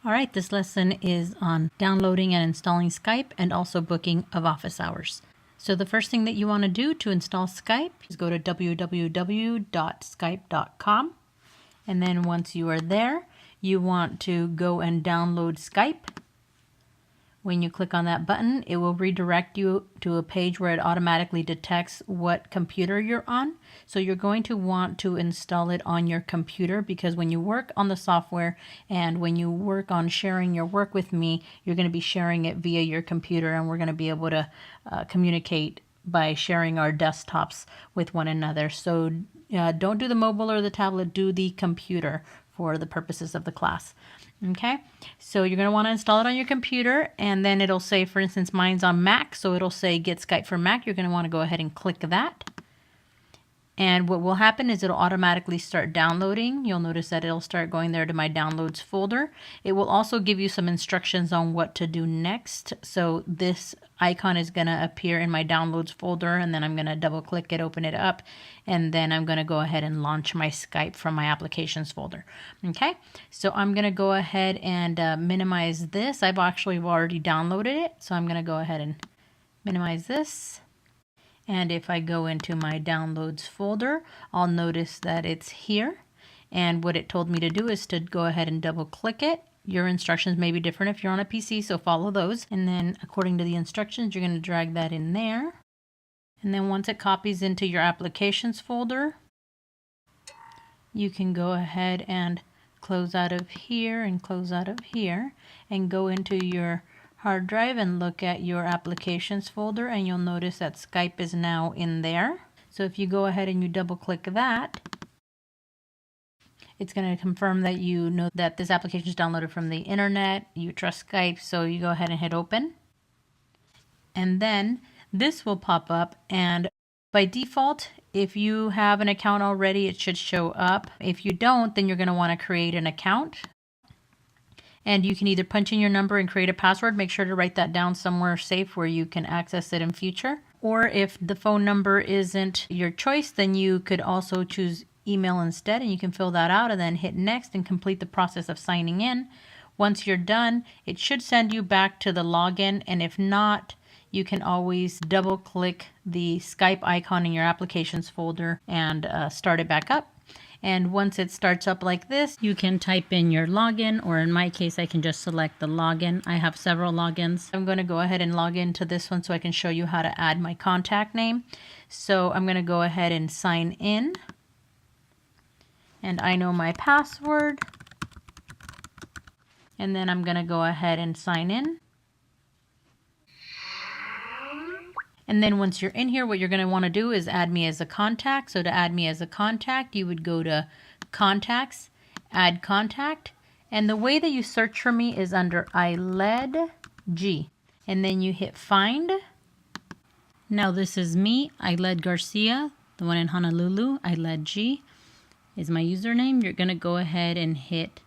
All right, this lesson is on downloading and installing Skype and also booking of office hours. So the first thing that you want to do to install Skype is go to www.skype.com. And then once you are there, you want to go and download Skype. When you click on that button, it will redirect you to a page where it automatically detects what computer you're on. So you're going to want to install it on your computer, because when you work on the software and when you work on sharing your work with me, you're going to be sharing it via your computer, and we're going to be able to communicate by sharing our desktops with one another. So don't do the mobile or the tablet, do the computer for the purposes of the class. Okay, so you're going to want to install it on your computer, and then it'll say, for instance, mine's on Mac, so it'll say get Skype for Mac. You're going to want to go ahead and click that. And what will happen is it'll automatically start downloading. You'll notice that it'll start going there to my downloads folder. It will also give you some instructions on what to do next. So this icon is going to appear in my downloads folder, and then I'm going to double click it, open it up, and then I'm going to go ahead and launch my Skype from my applications folder. Okay, so I'm going to go ahead and minimize this. I've actually already downloaded it, so I'm going to go ahead and minimize this. And if I go into my downloads folder, I'll notice that it's here. And what it told me to do is to go ahead and double click it. Your instructions may be different if you're on a PC, so follow those. And then according to the instructions, you're going to drag that in there. And then once it copies into your applications folder, you can go ahead and close out of here and close out of here and go into your hard drive and look at your applications folder, and you'll notice that Skype is now in there. So if you go ahead and you double click that, it's going to confirm that you know that this application is downloaded from the internet, you trust Skype, so you go ahead and hit open. And then this will pop up, and by default, if you have an account already, it should show up. If you don't, then you're going to want to create an account. And you can either punch in your number and create a password. Make sure to write that down somewhere safe where you can access it in future. Or if the phone number isn't your choice, then you could also choose email instead, and you can fill that out and then hit next and complete the process of signing in. Once you're done, it should send you back to the login, and if not, you can always double click the Skype icon in your applications folder and start it back up. And once it starts up like this, you can type in your login, or in my case, I can just select the login. I have several logins. I'm going to go ahead and log into this one so I can show you how to add my contact name. So I'm going to go ahead and sign in. And I know my password. And then I'm going to go ahead and sign in. And then once you're in here, what you're going to want to do is add me as a contact. So to add me as a contact, you would go to Contacts, Add Contact. And the way that you search for me is under ILED G. And then you hit Find. Now this is me, ILED Garcia, the one in Honolulu. ILED G is my username. You're going to go ahead and hit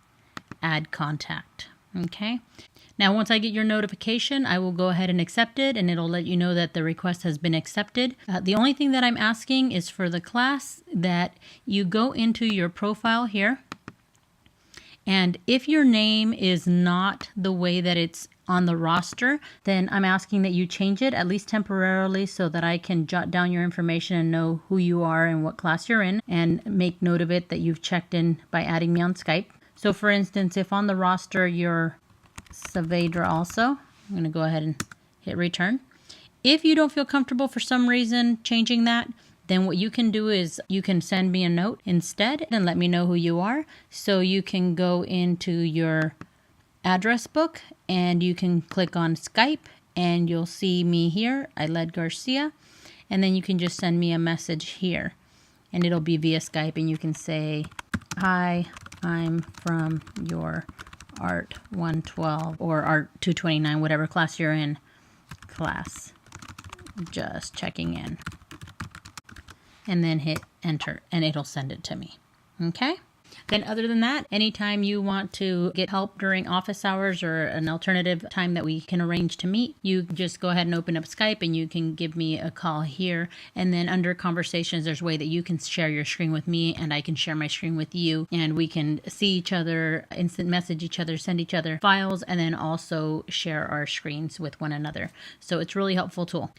Add Contact. Okay. Now, once I get your notification, I will go ahead and accept it, and it'll let you know that the request has been accepted. The only thing that I'm asking is for the class that you go into your profile here, and if your name is not the way that it's on the roster, then I'm asking that you change it, at least temporarily, so that I can jot down your information and know who you are and what class you're in, and make note of it that you've checked in by adding me on Skype. So for instance, if on the roster you're Saavedra also, I'm going to go ahead and hit return. If you don't feel comfortable for some reason changing that, then what you can do is you can send me a note instead and let me know who you are. So you can go into your address book and you can click on Skype and you'll see me here, ILED Garcia, and then you can just send me a message here and it'll be via Skype, and you can say, "Hi, I'm from your Art 112 or Art 229, whatever class you're in. Class, just checking in." And then hit enter and it'll send it to me. Okay? Then other than that, anytime you want to get help during office hours or an alternative time that we can arrange to meet, you just go ahead and open up Skype and you can give me a call here. And then under conversations, there's a way that you can share your screen with me and I can share my screen with you, and we can see each other, instant message each other, send each other files, and then also share our screens with one another. So it's a really helpful tool.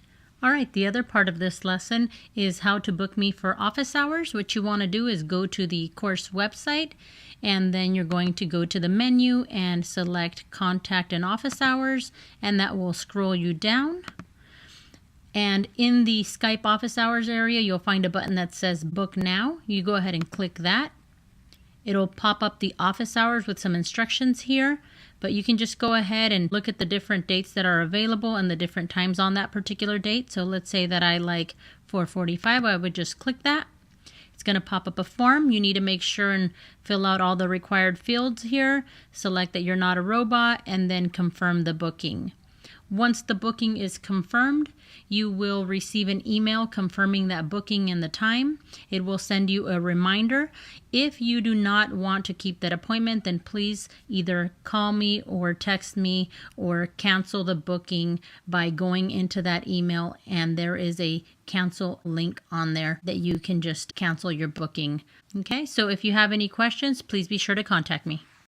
All right, the other part of this lesson is how to book me for office hours. What you want to do is go to the course website, and then you're going to go to the menu and select Contact and Office Hours, and that will scroll you down. And in the Skype office hours area, you'll find a button that says Book Now. You go ahead and click that. It'll pop up the office hours with some instructions here, but you can just go ahead and look at the different dates that are available and the different times on that particular date. So let's say that I like 4:45, I would just click that. It's going to pop up a form. You need to make sure and fill out all the required fields here, select that you're not a robot, and then confirm the booking. Once the booking is confirmed, you will receive an email confirming that booking and the time. It will send you a reminder. If you do not want to keep that appointment, then please either call me or text me or cancel the booking by going into that email, and there is a cancel link on there that you can just cancel your booking. Okay, so if you have any questions, please be sure to contact me.